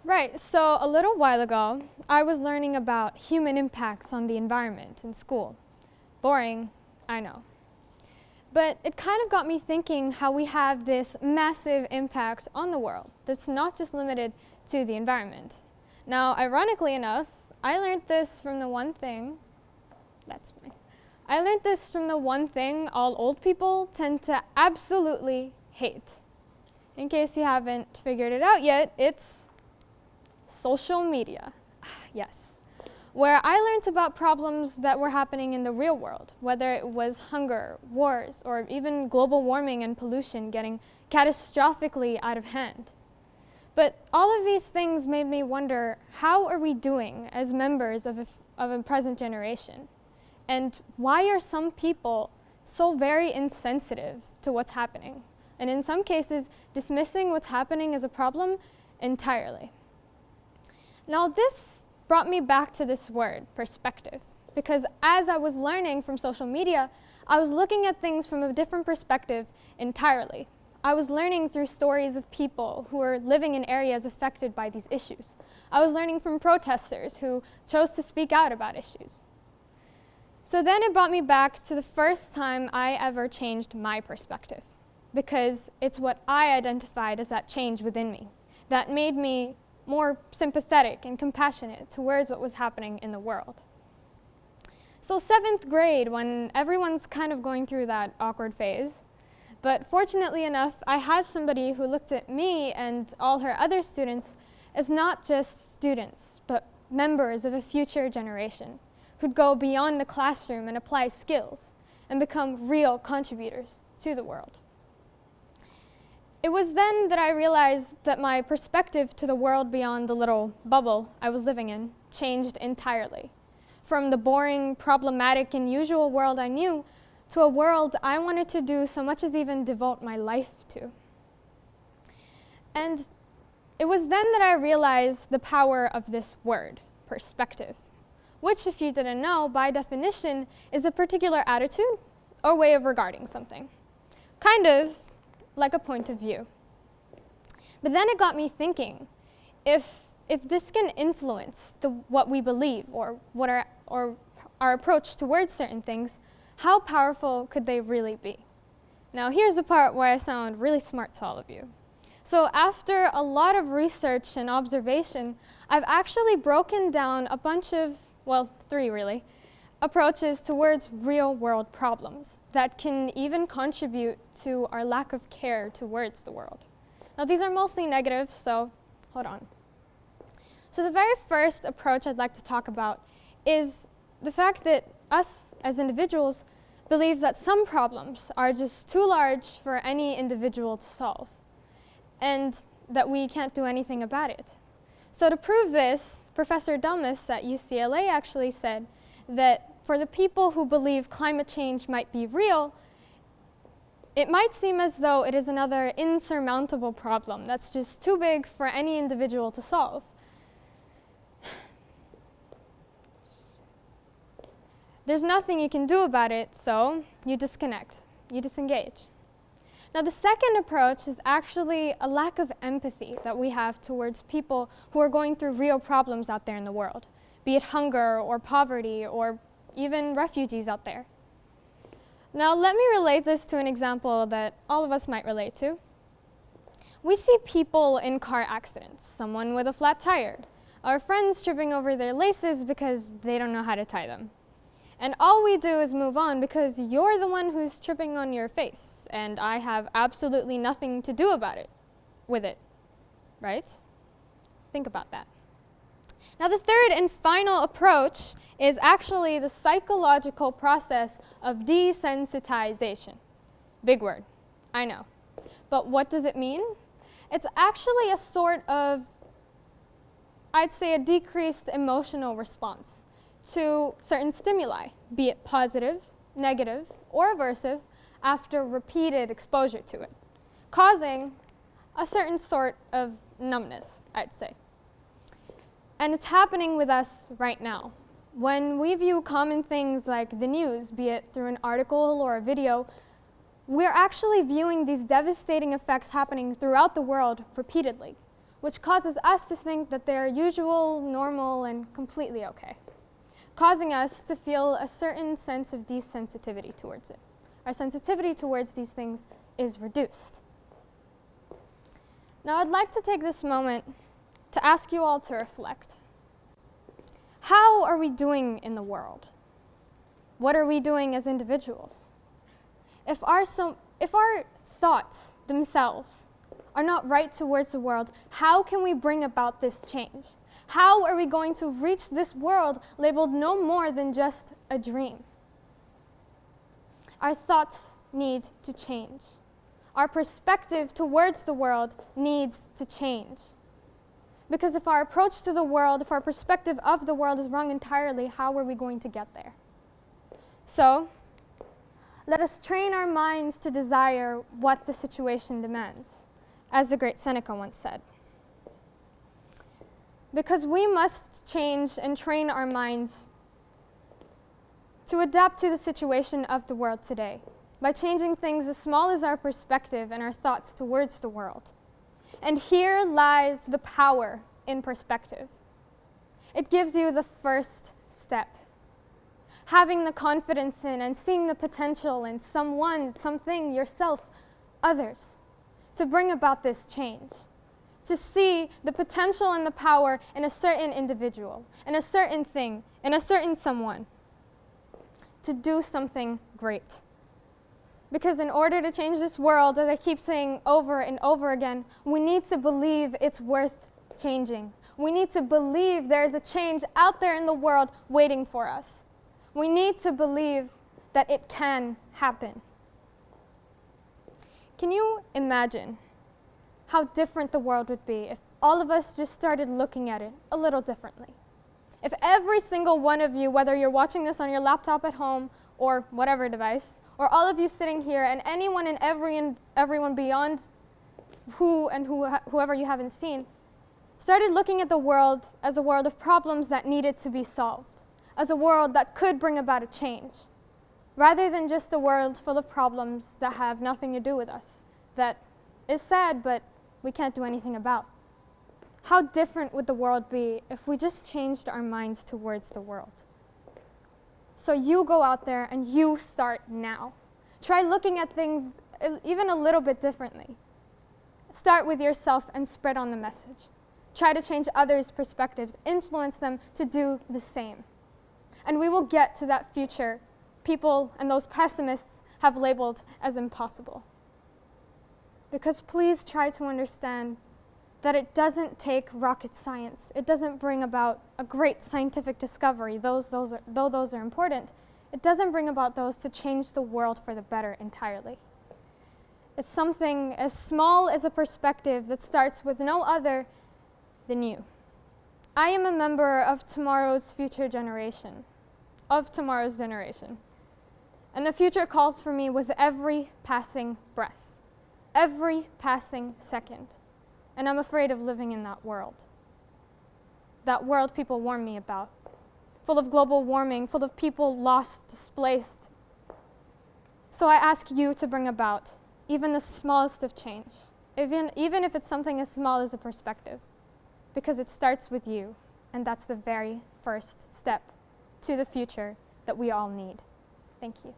Right, so a little while ago, I was learning about human impacts on the environment in school. Boring, I know. But it kind of got me thinking how we have this massive impact on the world that's not just limited to the environment. Now, ironically enough, I learned this from the one thing all old people tend to absolutely hate. In case you haven't figured it out yet, it's social media. Yes. Where I learned about problems that were happening in the real world, whether it was hunger, wars, or even global warming and pollution getting catastrophically out of hand. But all of these things made me wonder, how are we doing as members of a present generation? And why are some people so very insensitive to what's happening? And in some cases, dismissing what's happening as a problem entirely. Now this brought me back to this word, perspective, because as I was learning from social media, I was looking at things from a different perspective entirely. I was learning through stories of people who were living in areas affected by these issues. I was learning from protesters who chose to speak out about issues. So then it brought me back to the first time I ever changed my perspective, because it's what I identified as that change within me that made me more sympathetic and compassionate towards what was happening in the world. So 7th grade, when everyone's kind of going through that awkward phase, but fortunately enough, I had somebody who looked at me and all her other students as not just students, but members of a future generation who'd go beyond the classroom and apply skills and become real contributors to the world. It was then that I realized that my perspective to the world beyond the little bubble I was living in changed entirely. From the boring, problematic, and usual world I knew to a world I wanted to do so much as even devote my life to. And it was then that I realized the power of this word, perspective, which, if you didn't know, by definition, is a particular attitude or way of regarding something. Kind of like a point of view. But then it got me thinking, if this can influence what we believe or our approach towards certain things, how powerful could they really be? Now here's the part where I sound really smart to all of you. So after a lot of research and observation, I've actually broken down a bunch of, well, 3 really, approaches towards real-world problems that can even contribute to our lack of care towards the world. Now these are mostly negative, so hold on. So the very first approach I'd like to talk about is the fact that us as individuals believe that some problems are just too large for any individual to solve, and that we can't do anything about it. So to prove this, Professor Delmas at UCLA actually said that for the people who believe climate change might be real, it might seem as though it is another insurmountable problem that's just too big for any individual to solve. There's nothing you can do about it, so you disconnect, you disengage. Now the second approach is actually a lack of empathy that we have towards people who are going through real problems out there in the world, be it hunger or poverty or even refugees out there. Now let me relate this to an example that all of us might relate to. We see people in car accidents, someone with a flat tire, our friends tripping over their laces because they don't know how to tie them. And all we do is move on because you're the one who's tripping on your face, and I have absolutely nothing to do about it, with it, right? Think about that. Now the third and final approach is actually the psychological process of desensitization. Big word, I know. But what does it mean? It's actually a sort of, I'd say, a decreased emotional response to certain stimuli, be it positive, negative, or aversive, after repeated exposure to it, causing a certain sort of numbness, I'd say. And it's happening with us right now. When we view common things like the news, be it through an article or a video, we're actually viewing these devastating effects happening throughout the world repeatedly. which causes us to think that they're usual, normal, and completely okay, causing us to feel a certain sense of desensitivity towards it. Our sensitivity towards these things is reduced. Now, I'd like to take this moment to ask you all to reflect. How are we doing in the world? What are we doing as individuals? If our thoughts themselves are not right towards the world, how can we bring about this change? How are we going to reach this world labeled no more than just a dream? Our thoughts need to change. Our perspective towards the world needs to change. Because if our approach to the world, if our perspective of the world is wrong entirely, how are we going to get there? So, let us train our minds to desire what the situation demands, as the great Seneca once said. Because we must change and train our minds to adapt to the situation of the world today, by changing things as small as our perspective and our thoughts towards the world. And here lies the power in perspective. It gives you the first step. Having the confidence in and seeing the potential in someone, something, yourself, others, to bring about this change. To see the potential and the power in a certain individual, in a certain thing, in a certain someone. To do something great. Because in order to change this world, as I keep saying over and over again, we need to believe it's worth changing. We need to believe there is a change out there in the world waiting for us. We need to believe that it can happen. Can you imagine how different the world would be if all of us just started looking at it a little differently? If every single one of you, whether you're watching this on your laptop at home or whatever device, or all of you sitting here, and anyone and everyone beyond whoever you haven't seen, started looking at the world as a world of problems that needed to be solved, as a world that could bring about a change, rather than just a world full of problems that have nothing to do with us, that is sad, but we can't do anything about. How different would the world be if we just changed our minds towards the world? So you go out there and you start now. Try looking at things even a little bit differently. Start with yourself and spread on the message. Try to change others' perspectives, influence them to do the same. And we will get to that future people and those pessimists have labeled as impossible. Because please try to understand that it doesn't take rocket science. It doesn't bring about a great scientific discovery, though those are important. It doesn't bring about those to change the world for the better entirely. It's something as small as a perspective that starts with no other than you. I am a member of tomorrow's generation. And the future calls for me with every passing breath, every passing second. And I'm afraid of living in that world. That world people warn me about. Full of global warming, full of people lost, displaced. So I ask you to bring about even the smallest of change, even if it's something as small as a perspective, because it starts with you, and that's the very first step to the future that we all need. Thank you.